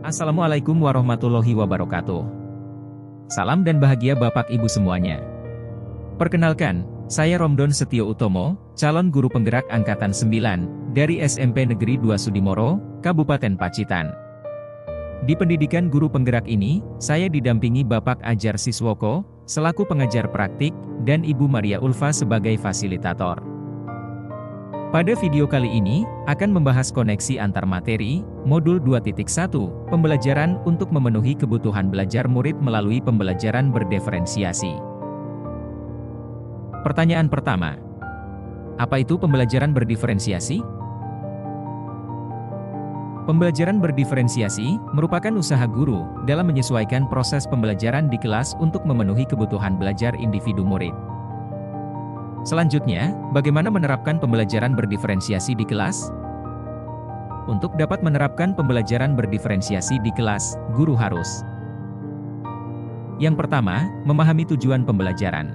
Assalamualaikum warahmatullahi wabarakatuh. Salam dan bahagia Bapak Ibu semuanya. Perkenalkan, saya Romdon Setio Utomo, calon guru penggerak Angkatan 9, dari SMP Negeri 2 Sudimoro, Kabupaten Pacitan. Di pendidikan guru penggerak ini, saya didampingi Bapak Ajar Siswoko, selaku pengajar praktik, dan Ibu Maria Ulfa sebagai fasilitator. Pada video kali ini, akan membahas koneksi antar materi, modul 2.1, pembelajaran untuk memenuhi kebutuhan belajar murid melalui pembelajaran berdiferensiasi. Pertanyaan pertama, apa itu pembelajaran berdiferensiasi? Pembelajaran berdiferensiasi merupakan usaha guru dalam menyesuaikan proses pembelajaran di kelas untuk memenuhi kebutuhan belajar individu murid. Selanjutnya, bagaimana menerapkan pembelajaran berdiferensiasi di kelas? Untuk dapat menerapkan pembelajaran berdiferensiasi di kelas, guru harus: yang pertama, memahami tujuan pembelajaran.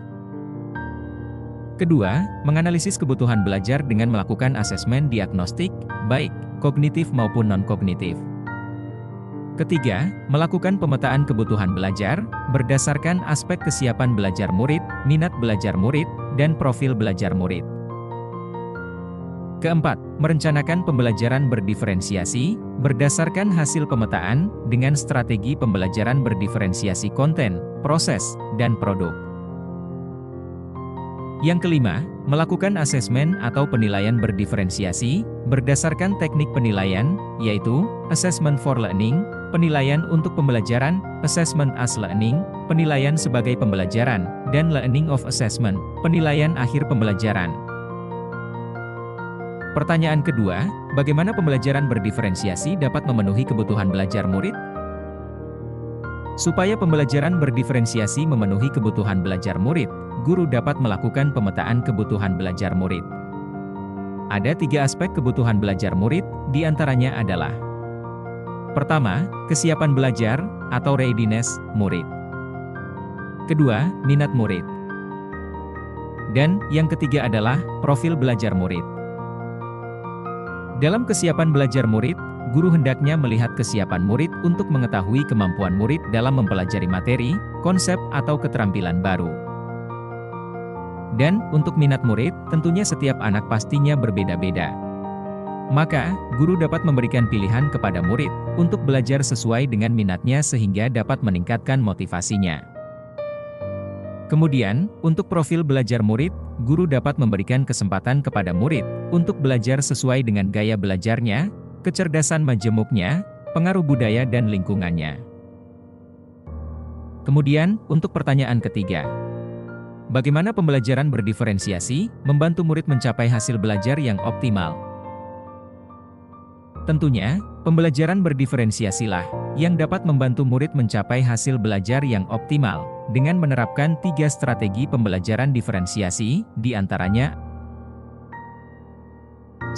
Kedua, menganalisis kebutuhan belajar dengan melakukan asesmen diagnostik, baik kognitif maupun non-kognitif. Ketiga, melakukan pemetaan kebutuhan belajar, berdasarkan aspek kesiapan belajar murid, minat belajar murid, dan profil belajar murid. Keempat, merencanakan pembelajaran berdiferensiasi, berdasarkan hasil pemetaan, dengan strategi pembelajaran berdiferensiasi konten, proses, dan produk. Yang kelima, melakukan asesmen atau penilaian berdiferensiasi, berdasarkan teknik penilaian, yaitu, assessment for learning, penilaian untuk pembelajaran, assessment as learning, penilaian sebagai pembelajaran, dan learning of assessment, penilaian akhir pembelajaran. Pertanyaan kedua, bagaimana pembelajaran berdiferensiasi dapat memenuhi kebutuhan belajar murid? Supaya pembelajaran berdiferensiasi memenuhi kebutuhan belajar murid, guru dapat melakukan pemetaan kebutuhan belajar murid. Ada 3 aspek kebutuhan belajar murid, diantaranya adalah: pertama, kesiapan belajar, atau readiness, murid. Kedua, minat murid. Dan, yang ketiga adalah, profil belajar murid. Dalam kesiapan belajar murid, guru hendaknya melihat kesiapan murid untuk mengetahui kemampuan murid dalam mempelajari materi, konsep, atau keterampilan baru. Dan, untuk minat murid, tentunya setiap anak pastinya berbeda-beda. Maka, guru dapat memberikan pilihan kepada murid untuk belajar sesuai dengan minatnya sehingga dapat meningkatkan motivasinya. Kemudian, untuk profil belajar murid, guru dapat memberikan kesempatan kepada murid untuk belajar sesuai dengan gaya belajarnya, kecerdasan majemuknya, pengaruh budaya dan lingkungannya. Kemudian, untuk pertanyaan ketiga, bagaimana pembelajaran berdiferensiasi membantu murid mencapai hasil belajar yang optimal? Tentunya, pembelajaran berdiferensiasilah yang dapat membantu murid mencapai hasil belajar yang optimal dengan menerapkan 3 strategi pembelajaran diferensiasi, diantaranya: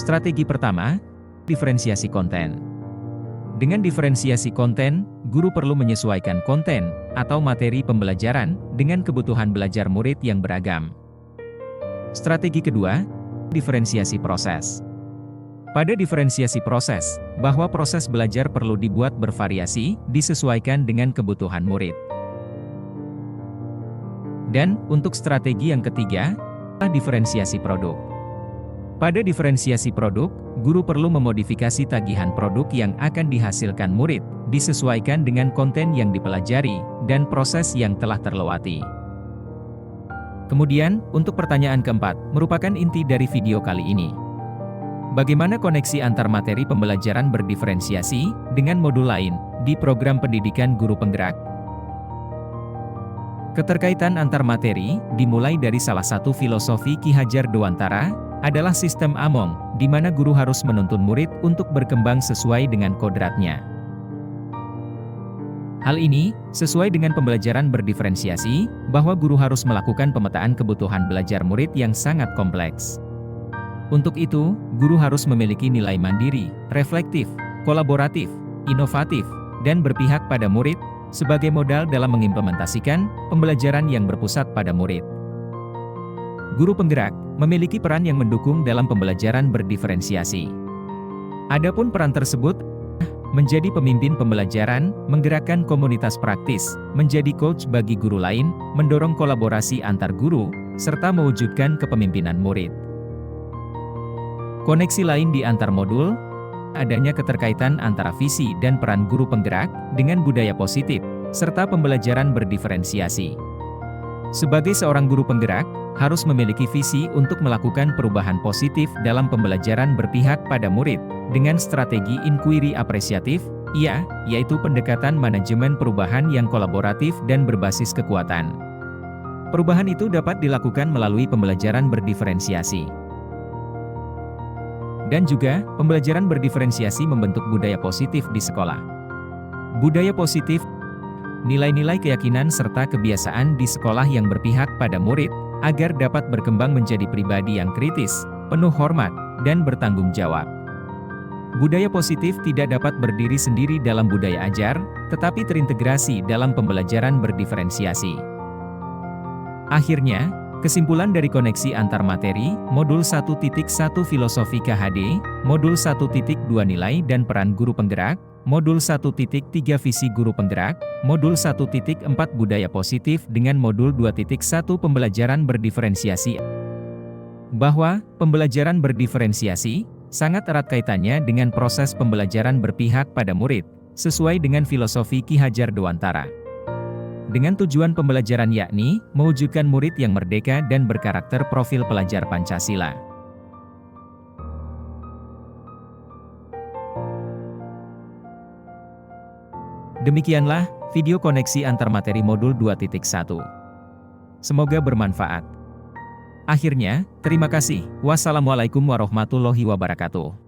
strategi pertama, diferensiasi konten. Dengan diferensiasi konten, guru perlu menyesuaikan konten atau materi pembelajaran dengan kebutuhan belajar murid yang beragam. Strategi kedua, diferensiasi proses. Pada diferensiasi proses, bahwa proses belajar perlu dibuat bervariasi, disesuaikan dengan kebutuhan murid. Dan, untuk strategi yang ketiga, diferensiasi produk. Pada diferensiasi produk, guru perlu memodifikasi tagihan produk yang akan dihasilkan murid, disesuaikan dengan konten yang dipelajari, dan proses yang telah terlewati. Kemudian, untuk pertanyaan keempat, merupakan inti dari video kali ini. Bagaimana koneksi antar materi pembelajaran berdiferensiasi dengan modul lain di program pendidikan guru penggerak? Keterkaitan antar materi dimulai dari salah satu filosofi Ki Hajar Dewantara adalah sistem Among, di mana guru harus menuntun murid untuk berkembang sesuai dengan kodratnya. Hal ini sesuai dengan pembelajaran berdiferensiasi, bahwa guru harus melakukan pemetaan kebutuhan belajar murid yang sangat kompleks. Untuk itu, guru harus memiliki nilai mandiri, reflektif, kolaboratif, inovatif, dan berpihak pada murid, sebagai modal dalam mengimplementasikan pembelajaran yang berpusat pada murid. Guru penggerak memiliki peran yang mendukung dalam pembelajaran berdiferensiasi. Adapun peran tersebut menjadi pemimpin pembelajaran, menggerakkan komunitas praktis, menjadi coach bagi guru lain, mendorong kolaborasi antar guru, serta mewujudkan kepemimpinan murid. Koneksi lain di antar modul, adanya keterkaitan antara visi dan peran guru penggerak dengan budaya positif, serta pembelajaran berdiferensiasi. Sebagai seorang guru penggerak, harus memiliki visi untuk melakukan perubahan positif dalam pembelajaran berpihak pada murid, dengan strategi inquiry apresiatif, yaitu pendekatan manajemen perubahan yang kolaboratif dan berbasis kekuatan. Perubahan itu dapat dilakukan melalui pembelajaran berdiferensiasi. Dan juga, pembelajaran berdiferensiasi membentuk budaya positif di sekolah. Budaya positif, nilai-nilai keyakinan serta kebiasaan di sekolah yang berpihak pada murid, agar dapat berkembang menjadi pribadi yang kritis, penuh hormat, dan bertanggung jawab. Budaya positif tidak dapat berdiri sendiri dalam budaya ajar, tetapi terintegrasi dalam pembelajaran berdiferensiasi. Akhirnya, kesimpulan dari koneksi antar materi, Modul 1.1 Filosofi KHD, Modul 1.2 Nilai dan Peran Guru Penggerak, Modul 1.3 Visi Guru Penggerak, Modul 1.4 Budaya Positif dengan Modul 2.1 Pembelajaran Berdiferensiasi. Bahwa, pembelajaran berdiferensiasi sangat erat kaitannya dengan proses pembelajaran berpihak pada murid, sesuai dengan filosofi Ki Hajar Dewantara. Dengan tujuan pembelajaran yakni, mewujudkan murid yang merdeka dan berkarakter profil pelajar Pancasila. Demikianlah, video koneksi antar materi Modul 2.1. Semoga bermanfaat. Akhirnya, terima kasih. Wassalamualaikum warahmatullahi wabarakatuh.